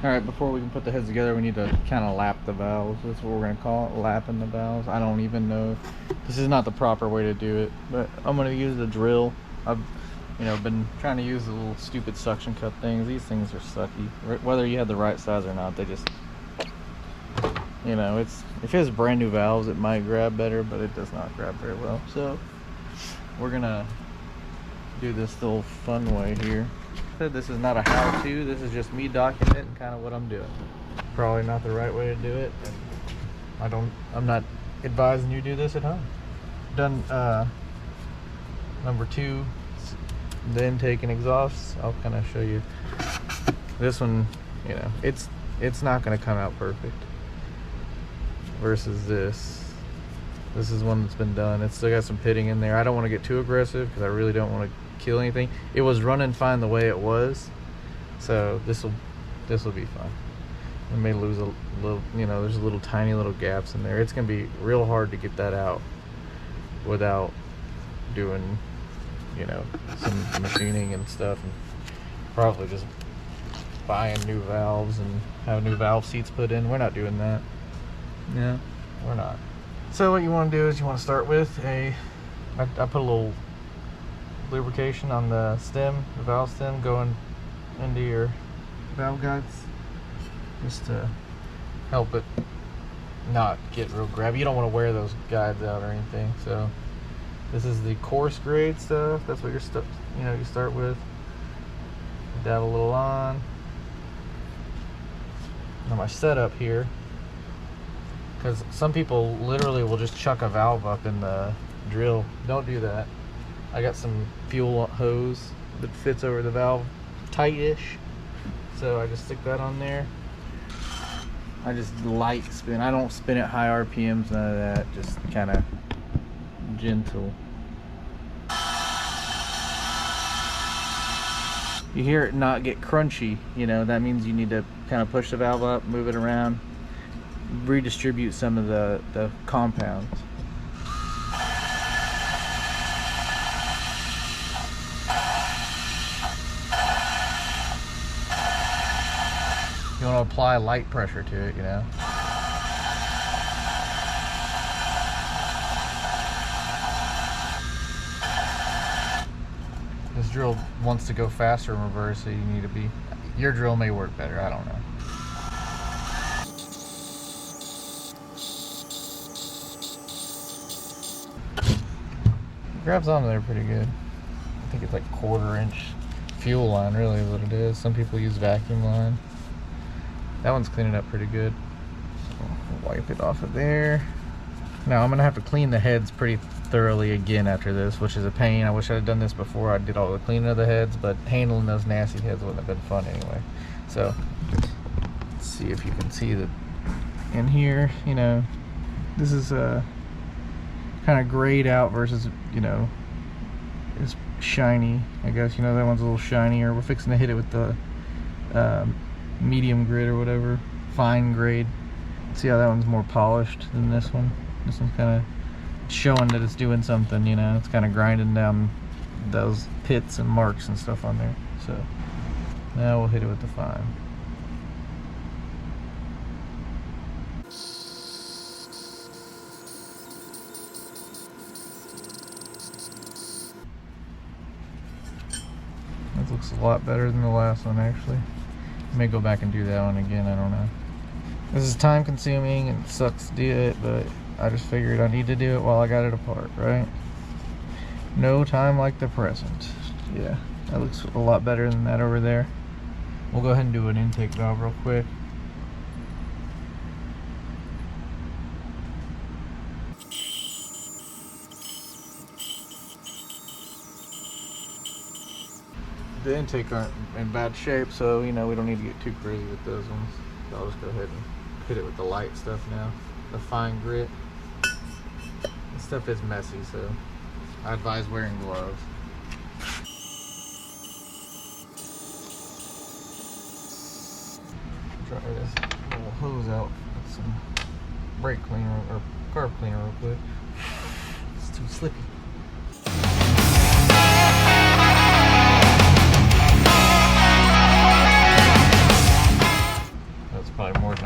Alright, before we can put the heads together, we need to kind of lap the valves. That's what we're going to call it, lapping the valves. I don't even know. This is not the proper way to do it, but I'm going to use the drill. I've been trying to use the little stupid suction cup things. These things are sucky. Whether you have the right size or not, they just, if it was brand new valves, it might grab better, but it does not grab very well. So we're going to do this the old fun way here. This is not a how-to, this is just me documenting kind of what I'm doing. Probably not the right way to do it, and I'm not advising you do this at home. Done number 2, the intake and exhausts. I'll kind of show you. This one, it's not going to come out perfect versus this. This is one that's been done. It's still got some pitting in there. I don't want to get too aggressive because I really don't want to kill anything. It was running fine the way it was, so this will be fine. We may lose a little, there's little tiny little gaps in there. It's gonna be real hard to get that out without doing some machining and stuff, and probably just buying new valves and have new valve seats put in. We're not doing that. Yeah, we're not. So what you want to do is you want to start with I put a little lubrication on the stem, the valve stem, going into your valve guides, just to help it not get real grabby. You don't want to wear those guides out or anything. So this is the coarse grade stuff. That's what you start with. Dab a little on. Now my setup here, because some people literally will just chuck a valve up in the drill. Don't do that. I got some fuel hose that fits over the valve tight-ish, so I just stick that on there. I just light spin. I don't spin at high RPMs, none of that. Just kind of gentle. You hear it not get crunchy, that means you need to kind of push the valve up, move it around, redistribute some of the compounds. You want to apply light pressure to it, This drill wants to go faster in reverse, so you need to be... Your drill may work better, I don't know. It grabs onto there pretty good. I think it's like 1/4 inch fuel line, really, is what it is. Some people use vacuum line. That one's cleaning up pretty good. So we'll wipe it off of there. Now I'm gonna have to clean the heads pretty thoroughly again after this, which is a pain. I wish I had done this before I did all the cleaning of the heads, but handling those nasty heads wouldn't have been fun anyway. So let's see if you can see that in here, this is kind of grayed out versus, it's shiny. I guess, that one's a little shinier. We're fixing to hit it with the medium grit or whatever, fine grade. See how that one's more polished than this one. This one's kind of showing that it's doing something, it's kind of grinding down those pits and marks and stuff on there. So now we'll hit it with the fine. That looks a lot better than the last one, actually. I may go back and do that one again, I don't know. This is time consuming and it sucks to do it, but I just figured I need to do it while I got it apart, right? No time like the present. Yeah, that looks a lot better than that over there. We'll go ahead and do an intake valve real quick. The intake aren't in bad shape, so we don't need to get too crazy with those ones. So I'll just go ahead and hit it with the light stuff now, the fine grit. This stuff is messy, so I advise wearing gloves. Try this little hose out with some brake cleaner or carb cleaner real quick. It's too slippy.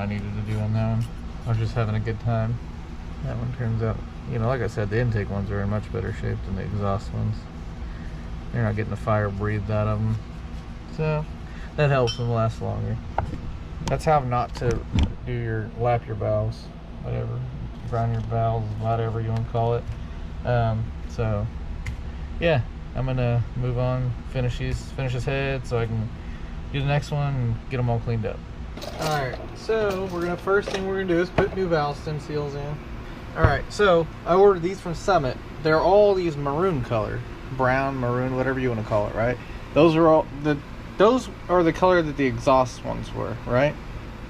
I needed to do on that one. I was just having a good time. That one turns out, you know, like I said, the intake ones are in much better shape than the exhaust ones. They're not getting the fire breathed out of them. So that helps them last longer. That's how not to do your lap your valves, whatever, grind your valves, whatever you want to call it. So yeah, I'm gonna move on, finish this head so I can do the next one and get them all cleaned up. Alright, so first thing we're gonna do is put new valve stem seals in. Alright, so I ordered these from Summit. They're all these maroon color, brown, maroon, whatever you want to call it, right? Those are the color that the exhaust ones were, right?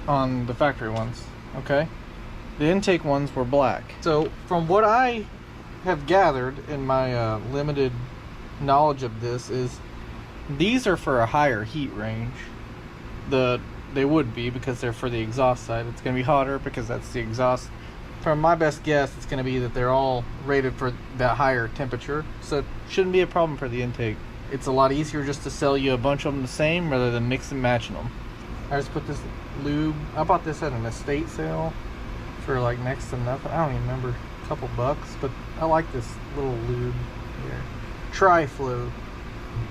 On the factory ones, okay? The intake ones were black. So from what I have gathered in my limited knowledge of this is these are for a higher heat range. They would be because they're for the exhaust side. It's going to be hotter because that's the exhaust. From my best guess, it's going to be that they're all rated for that higher temperature, so it shouldn't be a problem for the intake. It's a lot easier just to sell you a bunch of them the same rather than mix and matching them. I just put this lube. I bought this at an estate sale for like next to nothing. I don't even remember, a couple bucks, but I like this little lube here. Tri-Flow.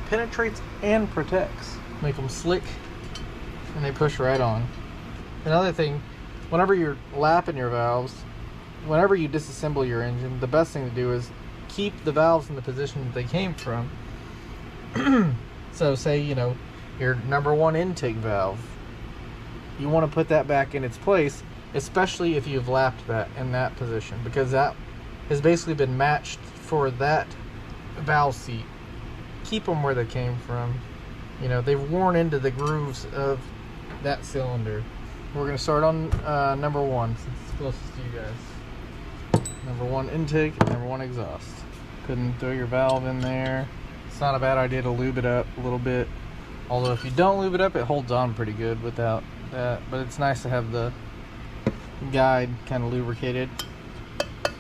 Penetrates and protects. Make them slick and they push right on. Another thing, whenever you're lapping your valves, whenever you disassemble your engine, the best thing to do is keep the valves in the position that they came from. So say, you know, your number one intake valve, you want to put that back in its place, especially if you've lapped that in that position, because that has basically been matched for that valve seat. Keep them where they came from. You know, they've worn into the grooves of that cylinder. We're going to start on number one, since it's closest to you guys. Number one intake, number one exhaust. Couldn't throw your valve in there. It's not a bad idea to lube it up a little bit. Although if you don't lube it up, it holds on pretty good without that. But it's nice to have the guide kind of lubricated.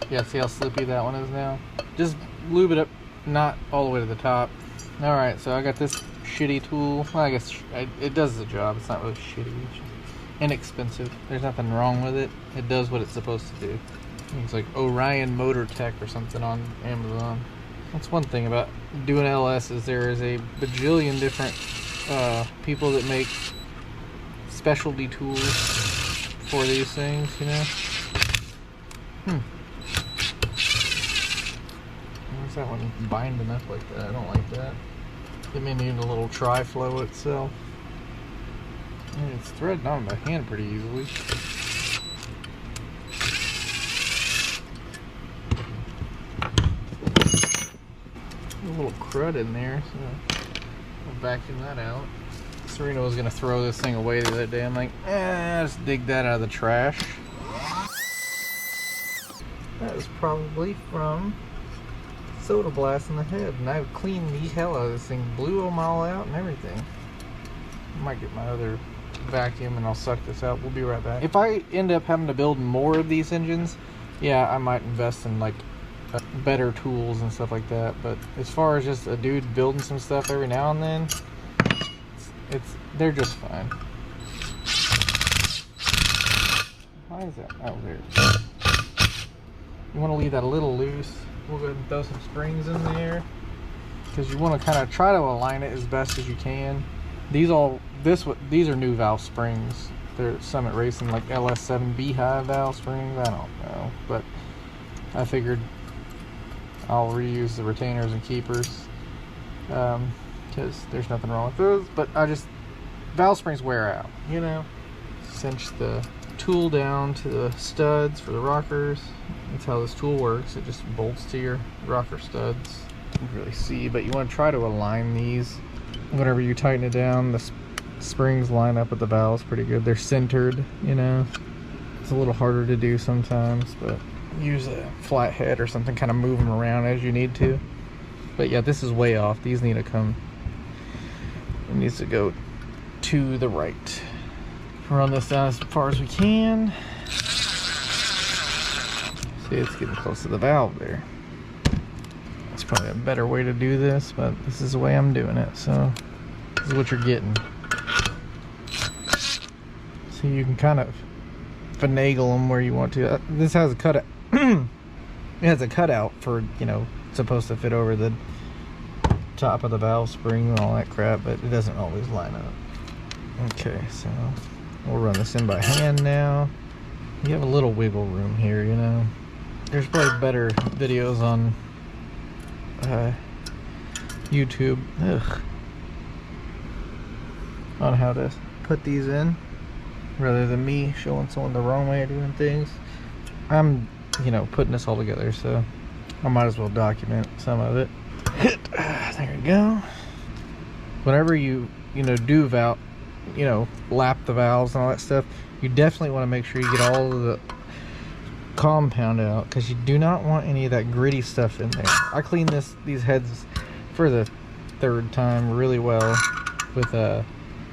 Yeah, see how slippy that one is now? Just lube it up, not all the way to the top. Alright, so I got this shitty tool. Well, I guess it does the job. It's not really shitty. It's just inexpensive. There's nothing wrong with it. It does what it's supposed to do. It's like Orion Motor Tech or something on Amazon. That's one thing about doing LS is there is a bajillion different people that make specialty tools for these things, you know? Where's that one binding up like that? I don't like that. It may need a little Tri-Flow itself. And it's threading on my hand pretty easily. A little crud in there, so I'll vacuum that out. Serena was gonna throw this thing away the other day. I'm like, just dig that out of the trash. That was probably from soda blast in the head, and I've cleaned the hell out of this thing, blew them all out and everything. I might get my other vacuum and I'll suck this out. We'll be right back. If I end up having to build more of these engines, yeah, I might invest in like better tools and stuff like that. But as far as just a dude building some stuff every now and then, they're just fine. Why is that? Oh, there. You want to leave that a little loose. We'll go ahead and throw some springs in there because you want to kind of try to align it as best as you can. These are new valve springs. They're Summit Racing like LS7 Beehive valve springs. I don't know, but I figured I'll reuse the retainers and keepers because there's nothing wrong with those. But valve springs wear out, you know. Cinch the tool down to the studs for the rockers. That's how this tool works. It just bolts to your rocker studs. You can really see, but you want to try to align these. Whenever you tighten it down, the springs line up with the valves pretty good. They're centered, you know. It's a little harder to do sometimes, but use a flat head or something, kind of move them around as you need to. But yeah, this is way off. These need to come, it needs to go to the right. Run this down as far as we can. See, it's getting close to the valve there. That's probably a better way to do this, but this is the way I'm doing it, so this is what you're getting. So you can kind of finagle them where you want to. This has a cutout. It has a cutout for, you know, supposed to fit over the top of the valve spring and all that crap, but it doesn't always line up. Okay, so we'll run this in by hand now. You have a little wiggle room here, you know. There's probably better videos on YouTube on how to put these in, rather than me showing someone the wrong way of doing things. I'm, you know, putting this all together, so I might as well document some of it. There we go. Whenever you know, do valve, you know, lap the valves and all that stuff, you definitely want to make sure you get all of the compound out, because you do not want any of that gritty stuff in there. I cleaned these heads for the third time really well with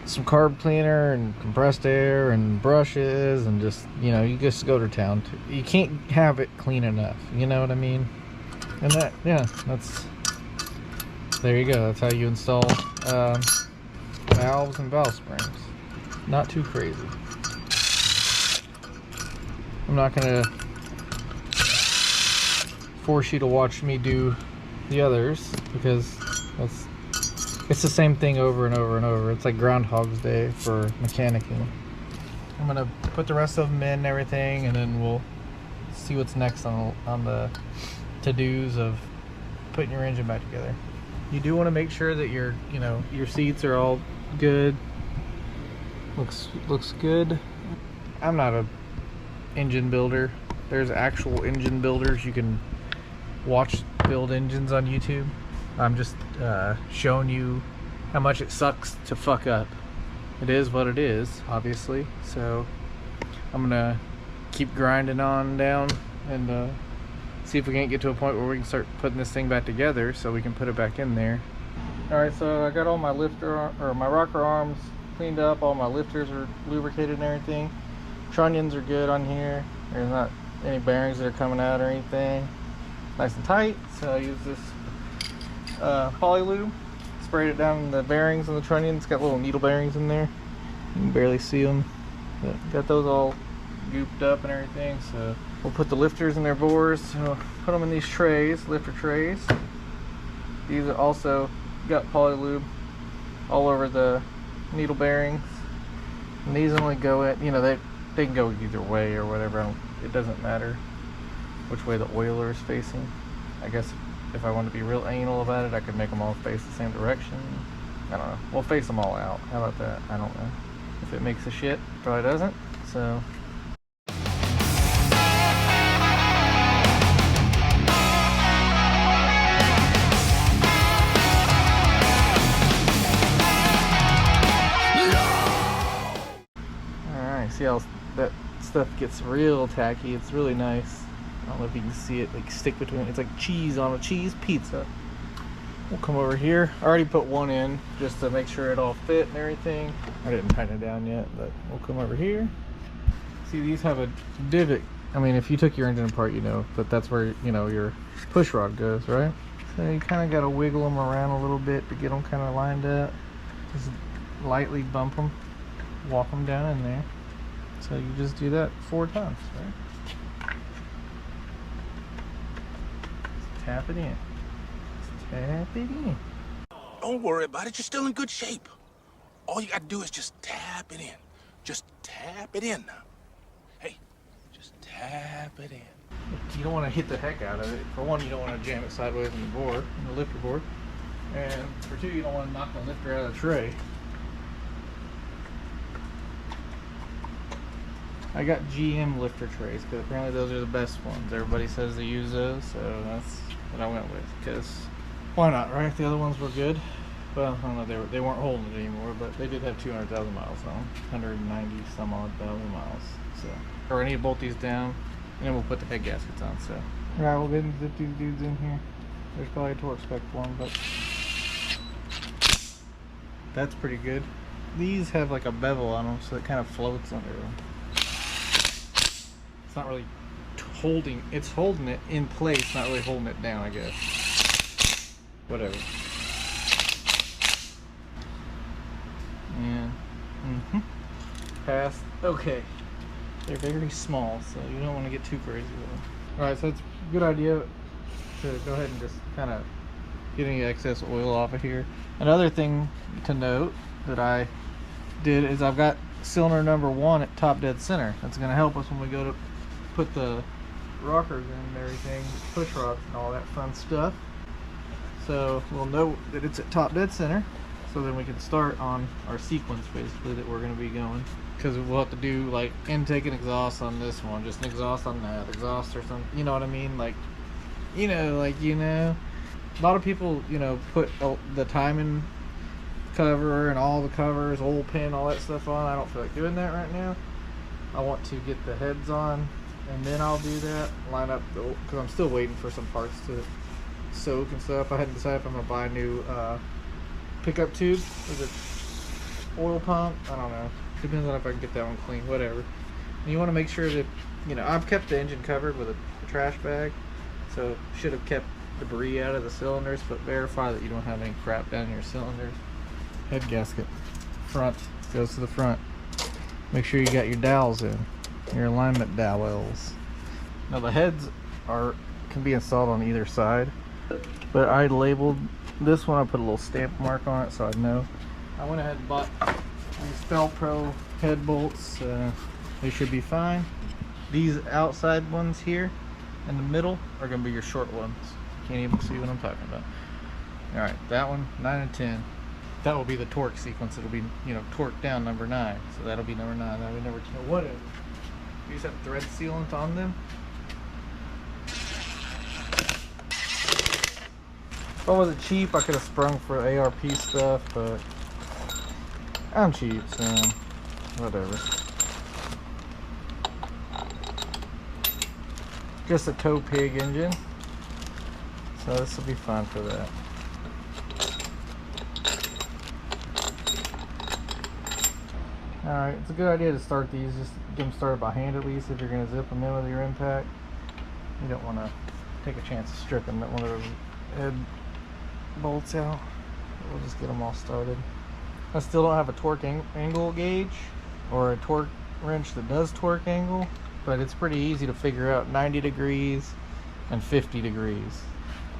some carb cleaner and compressed air and brushes, and just, you know, you just go to town. You can't have it clean enough, you know what I mean? And that, yeah, that's, there you go. That's how you install valves and valve springs. Not too crazy. I'm not gonna force you to watch me do the others, because it's the same thing over and over and over. It's like Groundhog's Day for mechanicking. I'm gonna put the rest of them in and everything, and then we'll see what's next on the to-dos of putting your engine back together. You do want to make sure that your seats are all good. Looks good. I'm not a engine builder. There's actual engine builders you can watch build engines on YouTube. I'm just showing you how much it sucks to fuck up. It is what it is, obviously. So I'm gonna keep grinding on down and see if we can't get to a point where we can start putting this thing back together, so we can put it back in there. All right, so I got all my my rocker arms cleaned up. All my lifters are lubricated and everything. Trunnions are good on here. There's not any bearings that are coming out or anything. Nice and tight. So I use this poly lube, sprayed it down in the bearings and the trunnions. Got little needle bearings in there. You can barely see them, but got those all gooped up and everything. So we'll put the lifters in their bores. So put them in these trays, lifter trays. These are also got poly lube all over the needle bearings, and these only go at, you know, they can go either way or whatever. It doesn't matter which way the oiler is facing. I guess if I want to be real anal about it, I could make them all face the same direction. I don't know. We'll face them all out. How about that? I don't know. If it makes a shit, probably doesn't. So alright, see how that stuff gets real tacky. It's really nice. I don't know if you can see it, like, stick between. It's like cheese on a cheese pizza. We'll come over here. I already put one in just to make sure it all fit and everything. I didn't tighten it down yet, but we'll come over here. See, these have a divot. I mean, if you took your engine apart, you know, but that's where, you know, your push rod goes, right? So you kind of got to wiggle them around a little bit to get them kind of lined up. Just lightly bump them, walk them down in there. So you just do that 4 times, right? Tap it in. Just tap it in. Don't worry about it. You're still in good shape. All you got to do is just tap it in. Just tap it in now. Hey, just tap it in. You don't want to hit the heck out of it. For one, you don't want to jam it sideways in the board, in the lifter board. And for two, you don't want to knock the lifter out of the tray. I got GM lifter trays because apparently those are the best ones. Everybody says they use those, so that's what I went with. Because why not, right? The other ones were good. Well, I don't know, they weren't holding it anymore, but they did have 200,000 miles on them, 190 some odd thousand miles. So, I need to bolt these down, and then we'll put the head gaskets on. So, right, we'll get into these dudes in here. There's probably a torque spec for them, but that's pretty good. These have like a bevel on them, so it kind of floats under them. It's not really holding, it's holding it in place, not really holding it down, I guess. Whatever. And, pass. Okay. They're very small, so you don't want to get too crazy with them. Alright, so it's a good idea to go ahead and just kind of get any excess oil off of here. Another thing to note that I did is I've got cylinder number 1 at top dead center. That's going to help us when we go to put the rockers in and everything, push rods and all that fun stuff. So we'll know that it's at top dead center, so then we can start on our sequence basically that we're going to be going. Because we'll have to do like intake and exhaust on this one, just an exhaust on that, exhaust or something, you know what I mean? Like, a lot of people, put the timing cover and all the covers, oil pin, all that stuff on. I don't feel like doing that right now. I want to get the heads on, and then I'll do that, line up, because I'm still waiting for some parts to soak and stuff. I hadn't decided if I'm going to buy a new pickup tube with an oil pump. I don't know. Depends on if I can get that one clean, whatever. And you want to make sure that, I've kept the engine covered with a trash bag, so should have kept debris out of the cylinders, but verify that you don't have any crap down in your cylinders. Head gasket, front, goes to the front. Make sure you got your dowels in, your alignment dowels. Now the heads can be installed on either side, but I labeled this one, I put a little stamp mark on it so I know. I went ahead and bought these Felpro head bolts. They should be fine. These outside ones here in the middle are going to be your short ones. You can't even see what I'm talking about. Alright, that one, 9 and 10. That will be the torque sequence. It'll be, torque down number 9. So that'll be number 9. That'll be number 10. Whatever. You just have thread sealant on them. If I wasn't cheap, I could have sprung for ARP stuff, but I'm cheap, so whatever. Just a tow pig engine, so this will be fine for that. Alright, it's a good idea to start these, just get them started by hand at least if you're going to zip them in with your impact. You don't want to take a chance of stripping one of those head bolts out. We'll just get them all started. I still don't have a torque angle gauge or a torque wrench that does torque angle, but it's pretty easy to figure out 90 degrees and 50 degrees.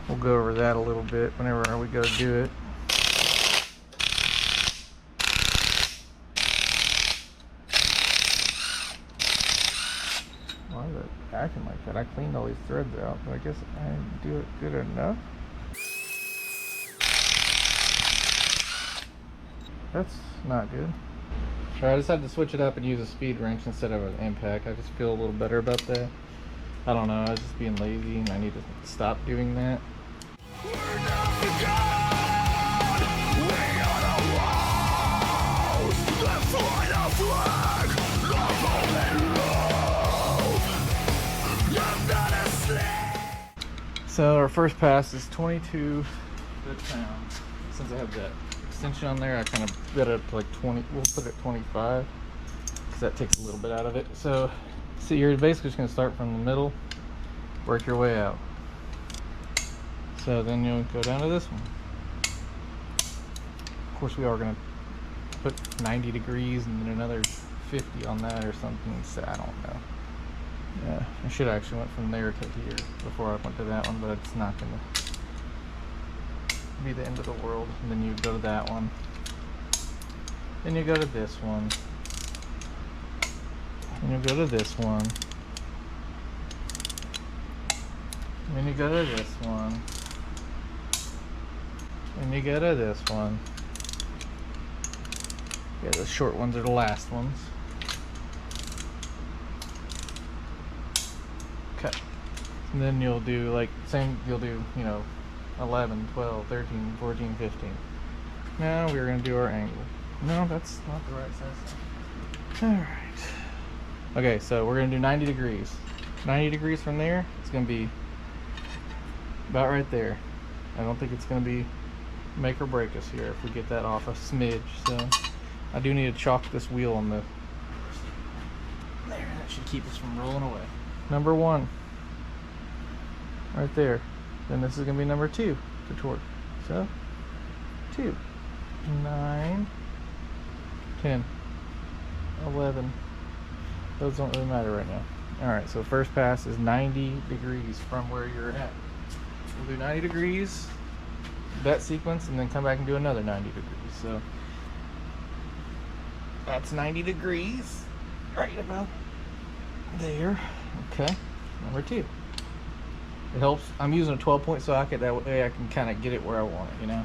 We'll go over that a little bit whenever we go to do it. Why is it acting like that? I cleaned all these threads out, but I guess I didn't do it good enough. That's not good. Alright, I decided to switch it up and use a speed wrench instead of an impact. I just feel a little better about that. I don't know, I was just being lazy and I need to stop doing that. So our first pass is 22 foot-pounds. Since I have that extension on there, I kind of bet it up to like 20. We'll put it at 25 because that takes a little bit out of it. So you're basically just going to start from the middle, work your way out. So then you'll go down to this one. Of course, we are going to put 90 degrees and then another 50 on that or something. So I don't know. Yeah, I should have actually went from there to here before I went to that one, but it's not going to be the end of the world. And then you go to that one, then you go to this one, and you go to this one, and then you go to this one, and you go to this one. Yeah, the short ones are the last ones. Okay, and then you'll do like you'll do 11, 12, 13, 14, 15. Now we're going to do our angle. No, that's not the right size. Alright. Okay, so we're going to do 90 degrees. 90 degrees from there, it's going to be about right there. I don't think it's going to be make or break us here if we get that off a smidge. So I do need to chalk this wheel on the there. That should keep us from rolling away. Number 1. Right there. Then this is going to be number 2 to torque. So 2, 9, 10, 11, Those don't really matter right now. Alright, so first pass is 90 degrees from where you're at. We'll do 90 degrees, that sequence, and then come back and do another 90 degrees. So that's 90 degrees, right about there. Okay, number 2. It helps. I'm using a 12-point socket, that way I can kind of get it where I want it, you know.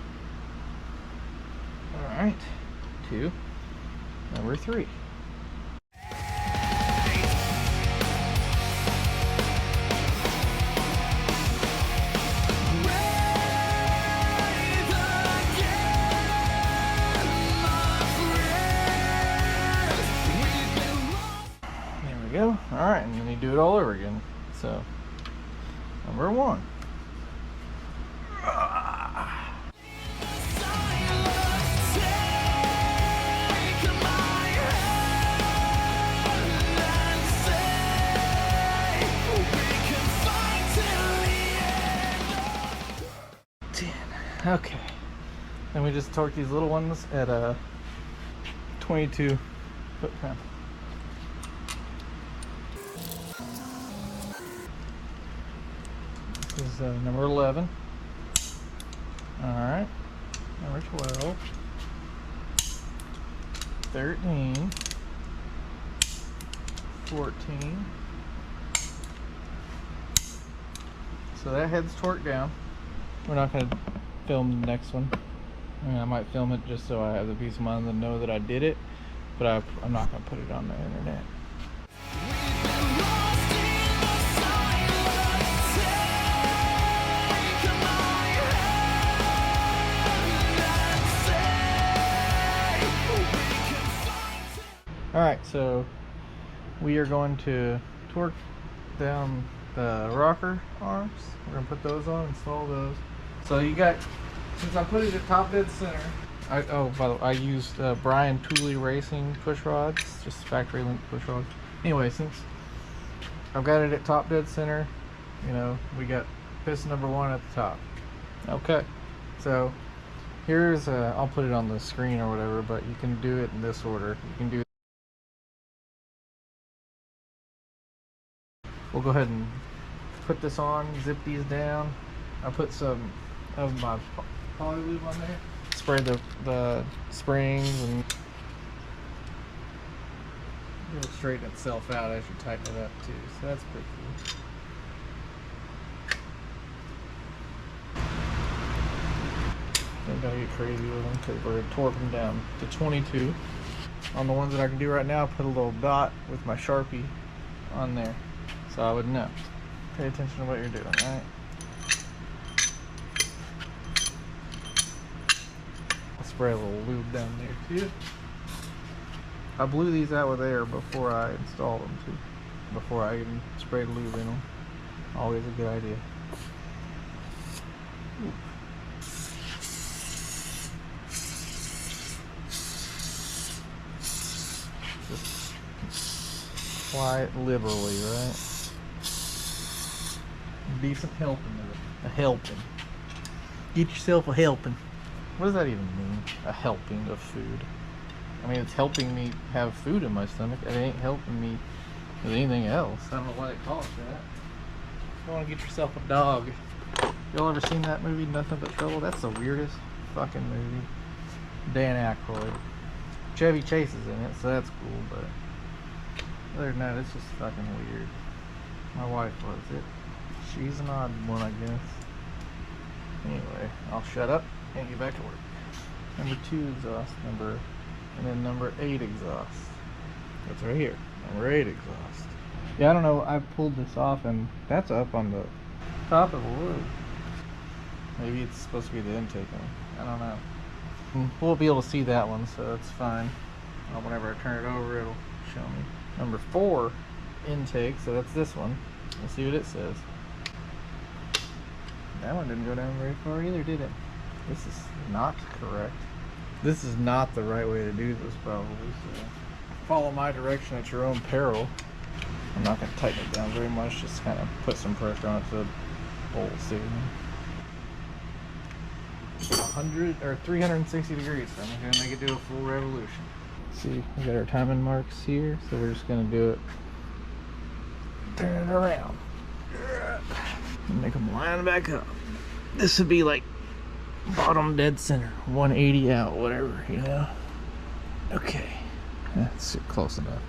Alright, 2. Number 3. Go. All right, and then you do it all over again. So, number 1. Okay. Then we just torque these little ones at a 22 foot-pound. This is number 11. Alright. Number 12. 13. 14. So that head's torqued down. We're not going to film the next one. I mean, I might film it just so I have the peace of mind to know that I did it, but I'm not going to put it on the internet. Alright, so we are going to torque down the rocker arms. We're going to put those on, install those. So you got, since I put it at top dead center, by the way, I used Brian Tooley Racing push rods, just factory link push rods. Anyway, since I've got it at top dead center, you know, we got piston number 1 at the top. Okay, so here's, I'll put it on the screen or whatever, but you can do it in this order. You can do. We'll go ahead and put this on, zip these down. I put some of my poly lube on there. Spray the springs and it'll straighten itself out as you tighten it up too. So that's pretty cool. Don't gotta get crazy with them because we're torquing down to 22. On the ones that I can do right now, put a little dot with my Sharpie on there. So I would know. Pay attention to what you're doing, right? I'll spray a little lube down there too. I blew these out with air before I installed them too. Before I even sprayed lube in them. Always a good idea. Ooh. Just apply it liberally, right? Decent helping of it. A helping. Get yourself a helping. What does that even mean? A helping of food. I mean, it's helping me have food in my stomach. It ain't helping me with anything else. I don't know why they call it that. You want to get yourself a dog. Y'all ever seen that movie, Nothing But Trouble? That's the weirdest fucking movie. Dan Aykroyd. Chevy Chase is in it, so that's cool, but other than that, it's just fucking weird. My wife loves it. She's an odd one, I guess. Anyway, I'll shut up and get back to work. Number 2 exhaust, and then number 8 exhaust. That's right here. Number 8 exhaust. Yeah, I don't know. I pulled this off, and that's up on the top of the wood. Maybe it's supposed to be the intake one. I don't know. We'll be able to see that one, so it's fine. Whenever I turn it over, it'll show me. Number 4 intake, so that's this one. We'll see what it says. That one didn't go down very far either, did it? This is not correct. This is not the right way to do this, probably. So follow my direction at your own peril. I'm not going to tighten it down very much, just kind of put some pressure on it so it holds signal. 100 or 360 degrees, so I'm going to make it do a full revolution. See, we got our timing marks here, so we're just gonna do it. Turn it around. And make them line back up. This would be like bottom dead center, 180 out, whatever, you know. Okay, that's close enough.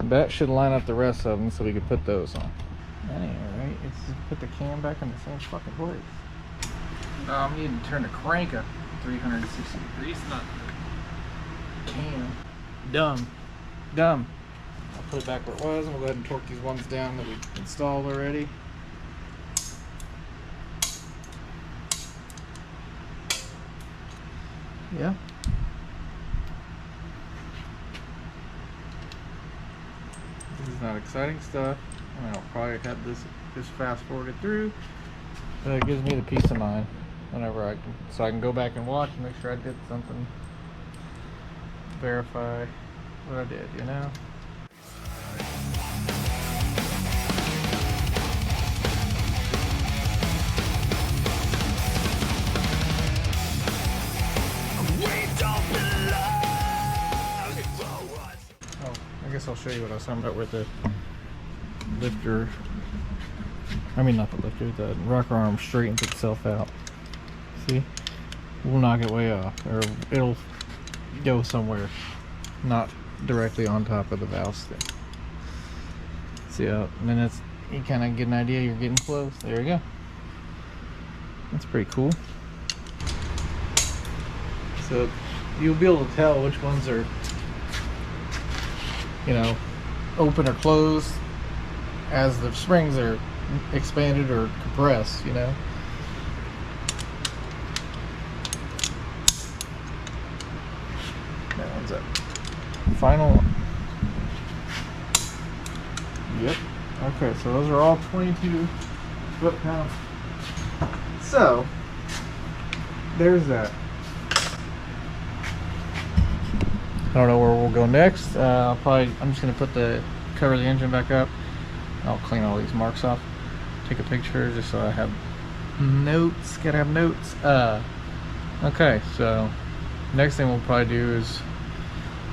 That should line up the rest of them so we can put those on. That ain't right. It's just put the cam back in the same fucking place. I'm needing to turn the crank up 360 degrees, not the cam. Dumb. I'll put it back where it was, and we'll go ahead and torque these ones down that we installed already. Yeah. This is not exciting stuff. I'll probably have this just fast forwarded through, but it gives me the peace of mind whenever I can, so I can go back and watch and make sure I did something, verify what I did, you know. I guess I'll show you what I was talking about with the lifter. I mean, not the lifter, the rocker arm straightens itself out. See? We'll knock it way off, or it'll go somewhere, not directly on top of the valve stick. See how, and then it's, you kind of get an idea you're getting close. There you go. That's pretty cool. So you'll be able to tell which ones are, you know, open or closed as the springs are expanded or compressed, you know. That one's up. Final one. Yep. Okay, so those are all 22 foot-pounds. So there's that. I don't know where we'll go next. I'm just gonna cover the engine back up. I'll clean all these marks off. Take a picture just so I have notes. Gotta have notes. Okay, so next thing we'll probably do is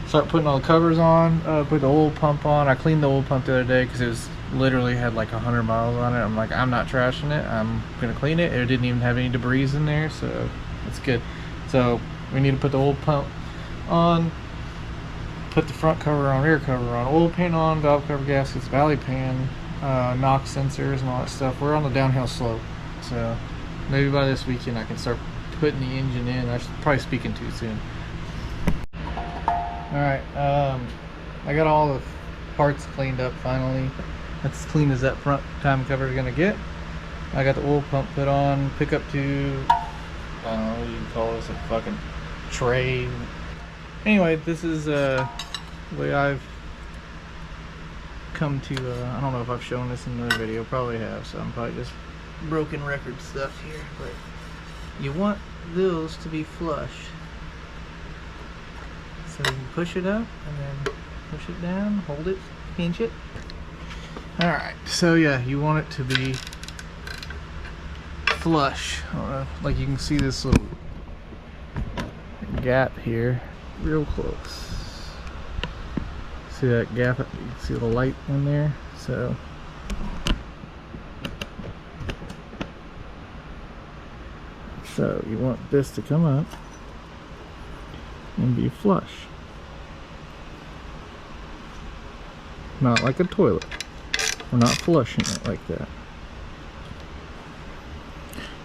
start putting all the covers on. Put the oil pump on. I cleaned the oil pump the other day because it was literally had like 100 miles on it. I'm like, I'm not trashing it. I'm gonna clean it. It didn't even have any debris in there, so that's good. So we need to put the oil pump on. Put the front cover on, rear cover on, oil pan on, valve cover gaskets, valley pan, NOx sensors and all that stuff. We're on the downhill slope, so maybe by this weekend I can start putting the engine in. I'm probably speaking too soon. Alright, I got all the parts cleaned up finally. That's as clean as that front time cover is going to get. I got the oil pump put on, pickup tube, I don't know what you can call this, a fucking tray. Anyway, this is the way I've come to, I don't know if I've shown this in another video, probably have, so I'm probably just broken record stuff here, but you want those to be flush. So you can push it up and then push it down, hold it, pinch it. Alright, so yeah, you want it to be flush. Like you can see this little gap here. Real close. See that gap? You can see the light in there. So you want this to come up and be flush. Not like a toilet. We're not flushing it like that.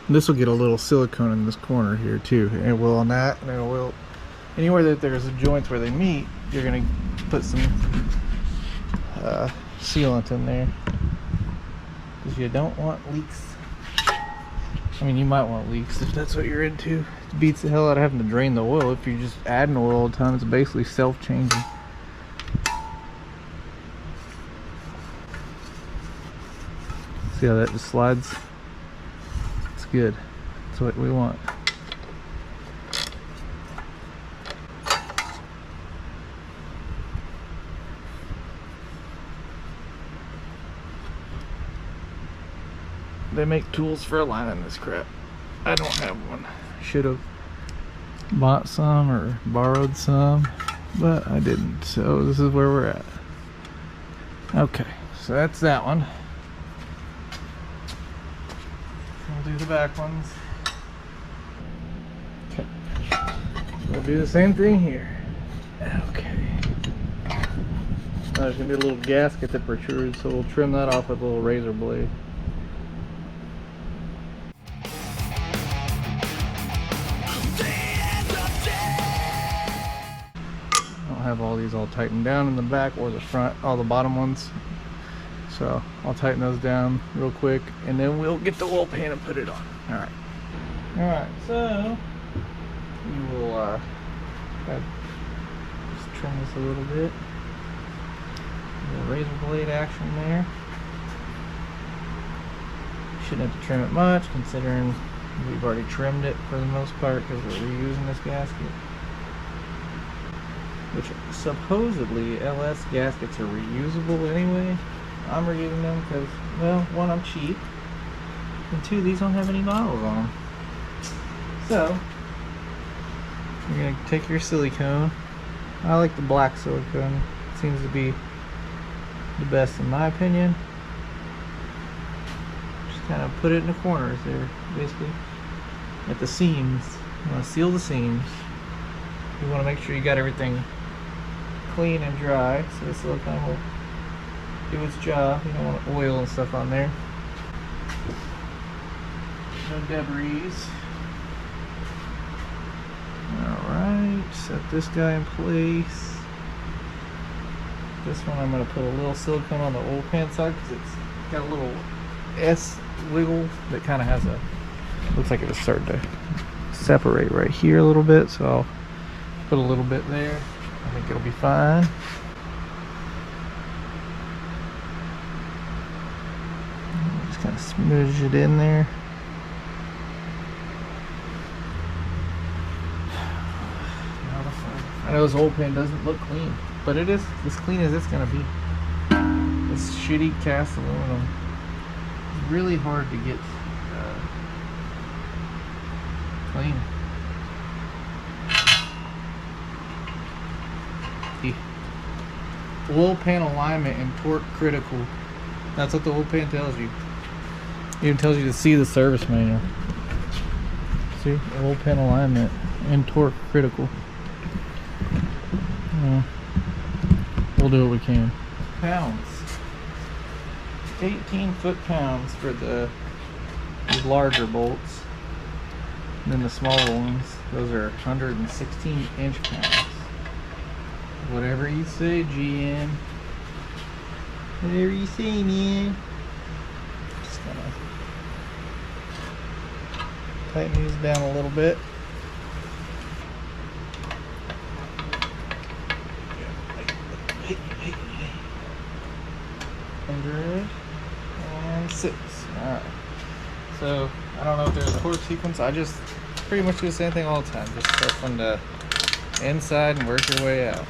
And this will get a little silicone in this corner here too. And it will on that, and it will anywhere that there's joints where they meet, you're gonna put some sealant in there because you don't want leaks. I mean, you might want leaks if that's what you're into. It beats the hell out of having to drain the oil. If you're just adding oil all the time, it's basically self-changing. See how that just slides? It's good. That's what we want. They make tools for aligning this crap. I don't have one. Should have bought some or borrowed some. but I didn't. So this is where we're at. Okay, so that's that one. We'll do the back ones. Okay, we'll do the same thing here. Okay. There's gonna be a little gasket that protrudes, so we'll trim that off with a little razor blade. Have all these all tightened down in the back or the front, all the bottom ones. So I'll tighten those down real quick and then we'll get the oil pan and put it on. Alright, so we will just trim this a little bit. A little razor blade action there. Shouldn't have to trim it much considering we've already trimmed it for the most part because we're reusing this gasket. Which supposedly LS gaskets are reusable anyway. I'm reusing them because, well, one, I'm cheap, and two, these don't have any bottles on them. So, you're going to take your silicone. I like the black silicone. It seems to be the best in my opinion. Just kind of put it in the corners there, basically. At the seams. You want to seal the seams. You want to make sure you got everything clean and dry, so the silicone will do its job. You don't want oil and stuff on there. No debris. Alright, set this guy in place. This one I'm going to put a little silicone on the oil pan side because it's got a little S wiggle that kind of has a, looks like it was starting to separate right here a little bit, so I'll put a little bit there. I think it'll be fine. Just kind of smudge it in there. I know this oil pan doesn't look clean, but it is as clean as it's gonna be. This shitty cast aluminum. It's really hard to get clean. Oil pan alignment and torque critical. That's what the oil pan tells you. It even tells you to see the service manual. See, oil pan alignment and torque critical. We'll do what we can. Pounds. 18 foot-pounds for these larger bolts. And then the smaller ones, those are 116 inch-pounds. Whatever you say, GM. Whatever you say, man. Just gonna tighten these down a little bit. 106. Alright. So, I don't know if there's a quarter sequence. I just pretty much do the same thing all the time. Just start from the inside and work your way out.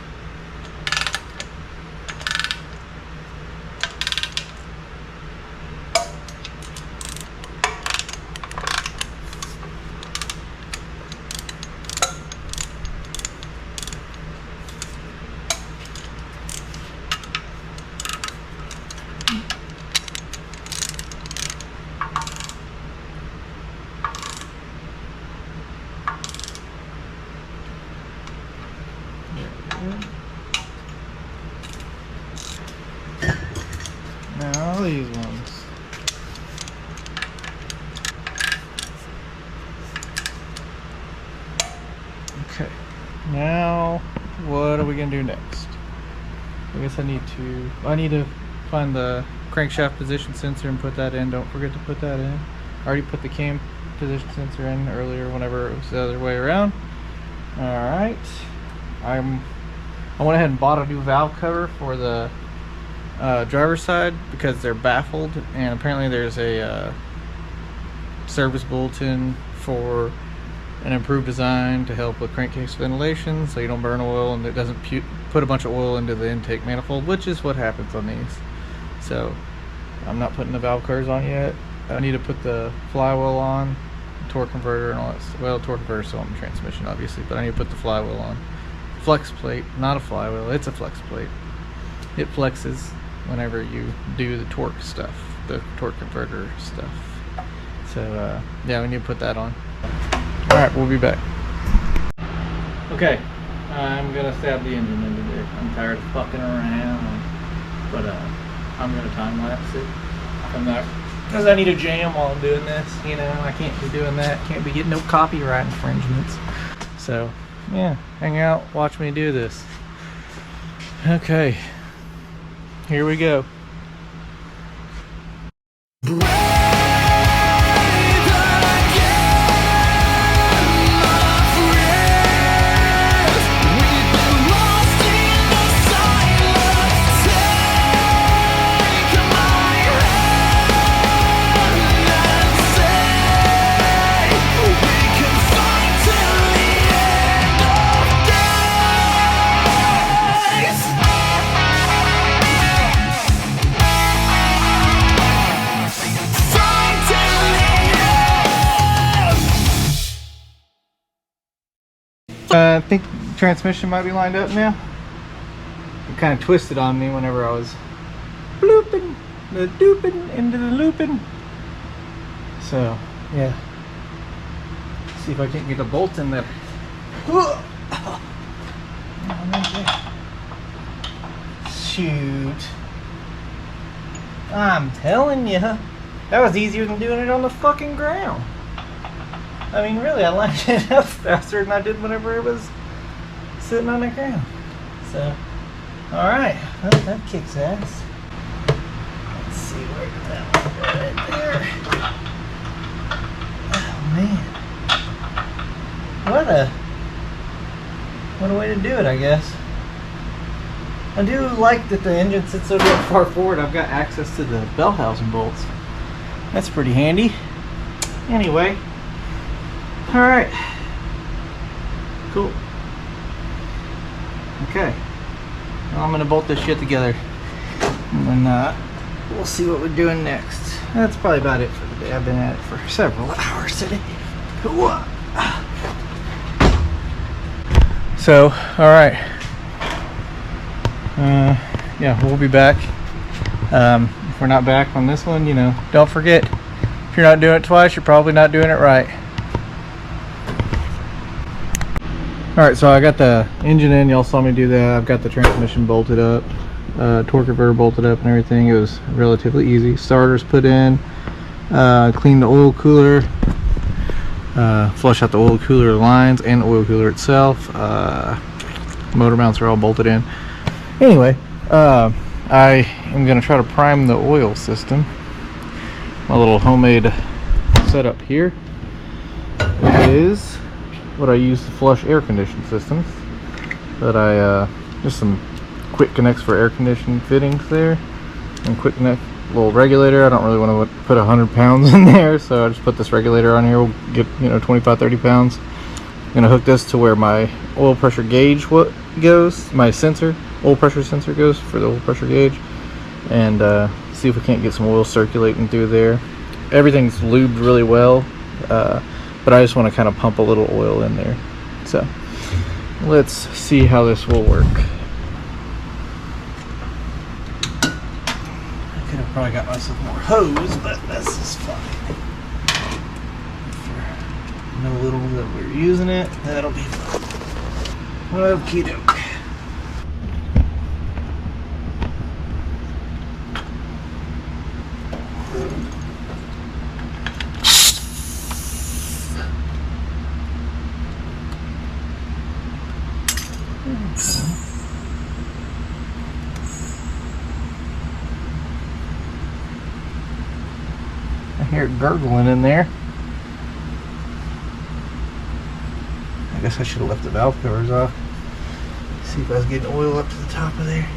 Now these ones. Okay. Now what are we gonna do next? I guess I need to find the crankshaft position sensor and put that in. Don't forget to put that in. I already put the cam position sensor in earlier whenever it was the other way around. Alright. I went ahead and bought a new valve cover for the driver's side because they're baffled, and apparently there's a service bulletin for an improved design to help with crankcase ventilation so you don't burn oil and it doesn't put a bunch of oil into the intake manifold, which is what happens on these. So I'm not putting the valve covers on yet. I need to put the flywheel on, torque converter and all that stuff. Well, torque converter is still on the transmission obviously, but I need to put the flywheel on flex plate, not a flywheel. It's a flex plate. It flexes whenever you do the torque stuff, the torque converter stuff. So yeah, we need to put that on. All right, we'll be back. Okay, I'm gonna stab the engine into there. I'm tired of fucking around, but I'm gonna time lapse it. I'm not, because I need a jam while I'm doing this. You know, I can't be doing that. Can't be getting no copyright infringements. So yeah, hang out, watch me do this. Okay, here we go. I think transmission might be lined up now. It kind of twisted on me whenever I was blooping, the dooping into the looping. So yeah, see if I can't get a bolt in there. Shoot! I'm telling you, that was easier than doing it on the fucking ground. I mean, really, I lined it up faster than I did whenever it was sitting on the ground. So, alright, well, that kicks ass. Let's see where that one right there. Oh, man. What a way to do it, I guess. I do like that the engine sits so damn far forward. I've got access to the bell housing bolts. That's pretty handy. Anyway. Alright. Cool. Okay. Well, I'm going to bolt this shit together. And then we'll see what we're doing next. That's probably about it for the day. I've been at it for several hours today. Cool. So, alright. Yeah, we'll be back. If we're not back on this one, you know, don't forget, if you're not doing it twice, you're probably not doing it right. Alright, so I got the engine in, y'all saw me do that. I've got the transmission bolted up, torque converter bolted up and everything. It was relatively easy. Starters put in, clean the oil cooler, flush out the oil cooler lines and the oil cooler itself. Motor mounts are all bolted in. Anyway, I am going to try to prime the oil system. My little homemade setup here is what I use to flush air conditioning systems. That I just some quick connects for air conditioning fittings there, and quick connect little regulator. I don't really want to put 100 pounds in there, so I just put this regulator on here. We'll get 25-30 pounds. I'm gonna hook this to where my oil pressure gauge goes, my sensor, oil pressure sensor goes for the oil pressure gauge, and see if we can't get some oil circulating through there. Everything's lubed really well. But I just want to kind of pump a little oil in there. So let's see how this will work. I could have probably got myself more hose, but this is fine. For the little that we're using it, that'll be fine. Okie doke. I hear it gurgling in there. I guess I should have left the valve covers off. See if I was getting oil up to the top of there.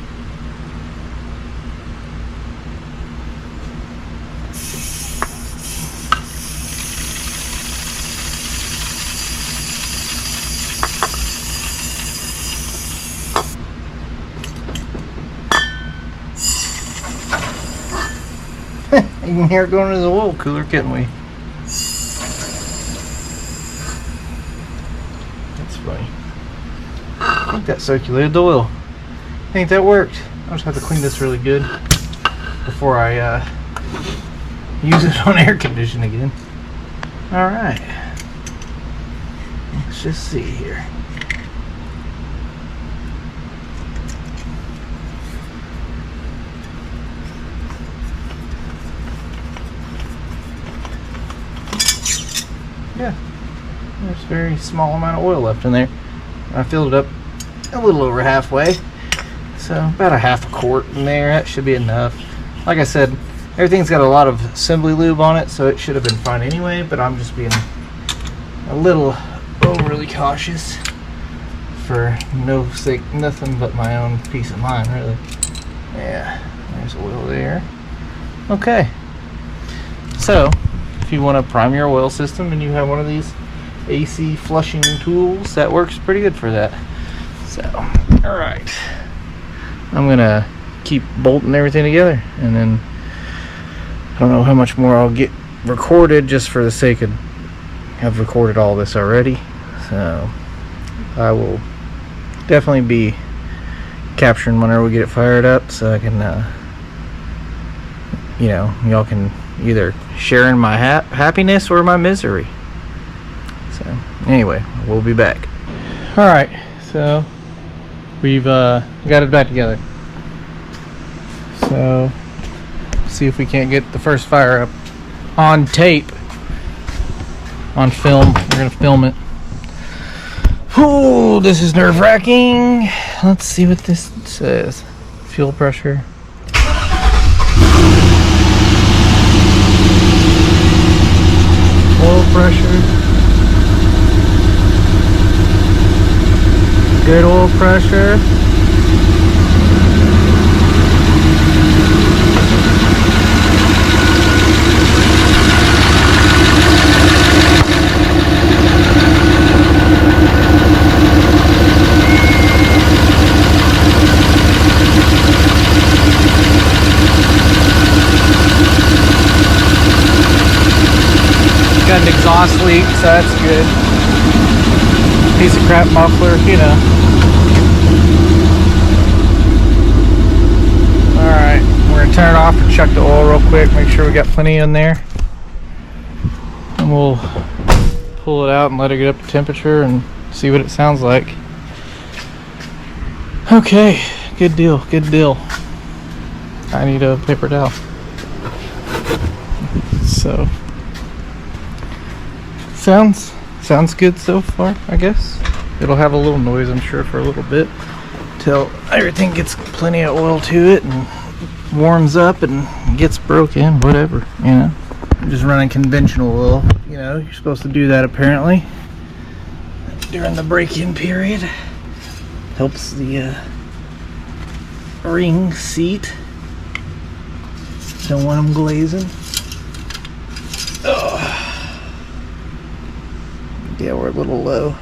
You can hear it going to the oil cooler, can't we? That's funny. I think that circulated the oil. I think that worked. I'll just have to clean this really good before I use it on air conditioning again. Alright. Let's just see here. Yeah, there's a very small amount of oil left in there. I filled it up a little over halfway, so about a half a quart in there. That should be enough. Like I said, everything's got a lot of assembly lube on it, so it should have been fine anyway, but I'm just being a little overly cautious for no sake, nothing but my own peace of mind, really. Yeah, there's oil there. Okay, so if you want to prime your oil system and you have one of these AC flushing tools, that works pretty good for that. So, alright, I'm gonna keep bolting everything together, and then I don't know how much more I'll get recorded, just for the sake of I've recorded all this already. So I will definitely be capturing whenever we get it fired up, so I can you know, y'all can either share in my happiness or my misery. So anyway, we'll be back. Alright, so we've got it back together. So see if we can't get the first fire up on tape, on film. We're gonna film it. Oh, this is nerve-wracking. Let's see what this says. Fuel pressure. Oil pressure. Good oil pressure. Got an exhaust leak, so that's good. Piece of crap muffler, you know. Alright, we're gonna turn it off and check the oil real quick, make sure we got plenty in there. And we'll pull it out and let it get up to temperature and see what it sounds like. Okay, good deal, good deal. I need a paper towel. So sounds good so far, I guess. It'll have a little noise, I'm sure, for a little bit till everything gets plenty of oil to it and warms up and gets broken, whatever, you know. I'm just running conventional oil, you know. You're supposed to do that apparently during the break-in period. Helps the ring seat. Don't want them glazing. Ugh. Yeah, we're a little low.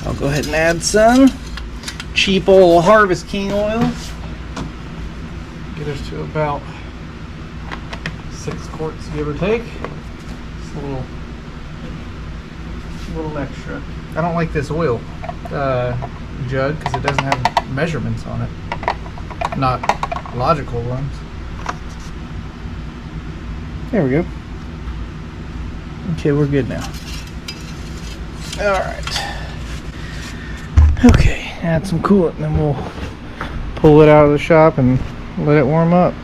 I'll go ahead and add some cheap old Harvest King oil. Get us to about 6 quarts, give or take. Just a little extra. I don't like this oil jug because it doesn't have measurements on it. Not logical ones. There we go. Okay, we're good now. Alright. Okay, add some coolant and then we'll pull it out of the shop and let it warm up.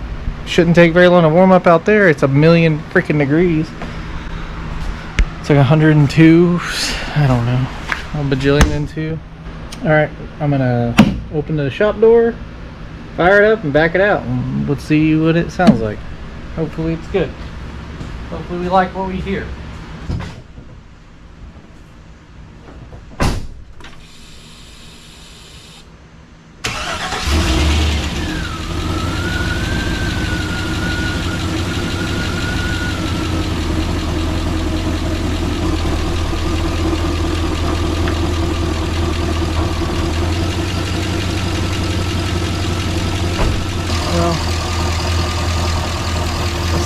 Shouldn't take very long to warm up out there. It's a million freaking degrees. It's like 102. I don't know. A bajillion and two. Alright, I'm gonna open the shop door, fire it up, and back it out. And let's see what it sounds like. Hopefully it's good. Hopefully we like what we hear.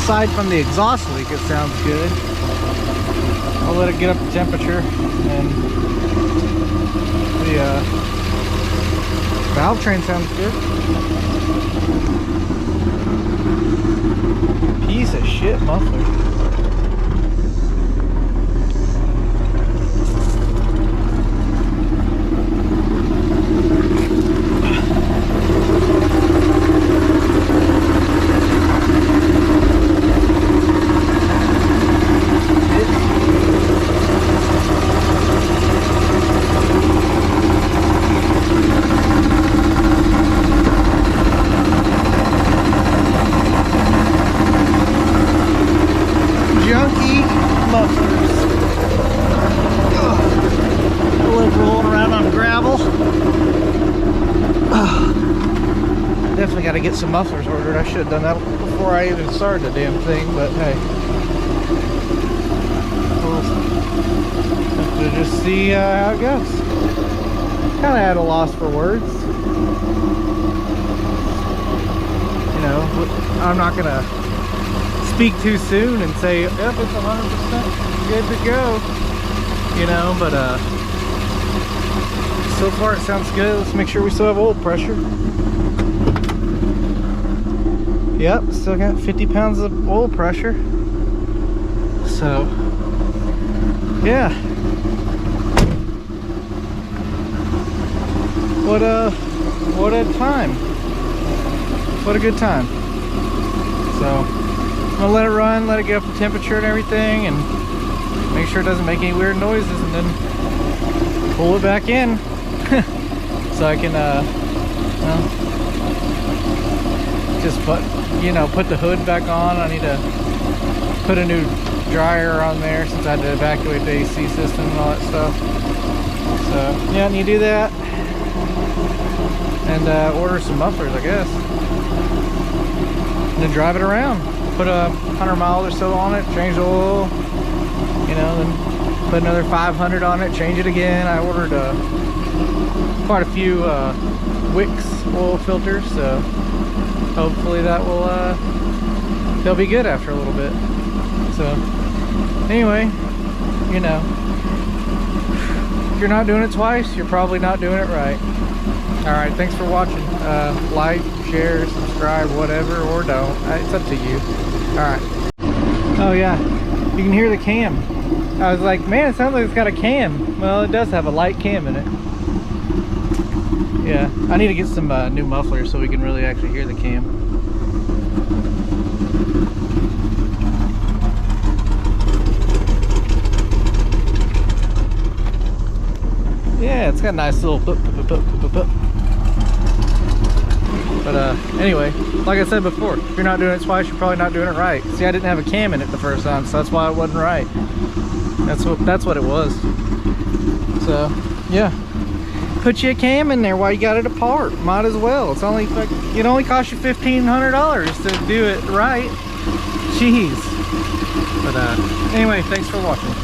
Aside from the exhaust leak, it sounds good. I'll let it get up to temperature and Valve train sounds good. Piece of shit muffler. Junky mufflers. Ugh. I love rolling around on gravel. Ugh. Definitely got to get some mufflers ordered. I should have done that before I even started the damn thing, but hey. We'll have to just see how it goes. Kind of at a loss for words. You know, I'm not going to speak too soon and say, yep, it's 100% good to go, you know, but so far it sounds good. Let's make sure we still have oil pressure. Yep, still got 50 pounds of oil pressure. So yeah, what a time, what a good time. So I'm gonna let it run, let it get up to temperature and everything, and make sure it doesn't make any weird noises, and then pull it back in so I can just put the hood back on. I need to put a new dryer on there since I had to evacuate the AC system and all that stuff. So yeah, I need to do that and order some mufflers, I guess, and then drive it around. Put 100 miles or so on it, change the oil, you know, then put another 500 on it, change it again. I ordered quite a few Wicks oil filters, so hopefully that will they'll be good after a little bit. So anyway, you know, if you're not doing it twice, you're probably not doing it right. All right, thanks for watching. Like, share, subscribe, whatever, or don't. It's up to you. All right. Oh yeah, you can hear the cam. I was like, man, it sounds like it's got a cam. Well, it does have a light cam in it. Yeah, I need to get some new mufflers so we can really actually hear the cam. Yeah, it's got a nice little boop. But anyway, like I said before, if you're not doing it twice, you're probably not doing it right. See, I didn't have a cam in it the first time, so that's why it wasn't right. That's what it was. So yeah, put you a cam in there while you got it apart. Might as well. It only cost you $1,500 to do it right. Jeez. But anyway, thanks for watching.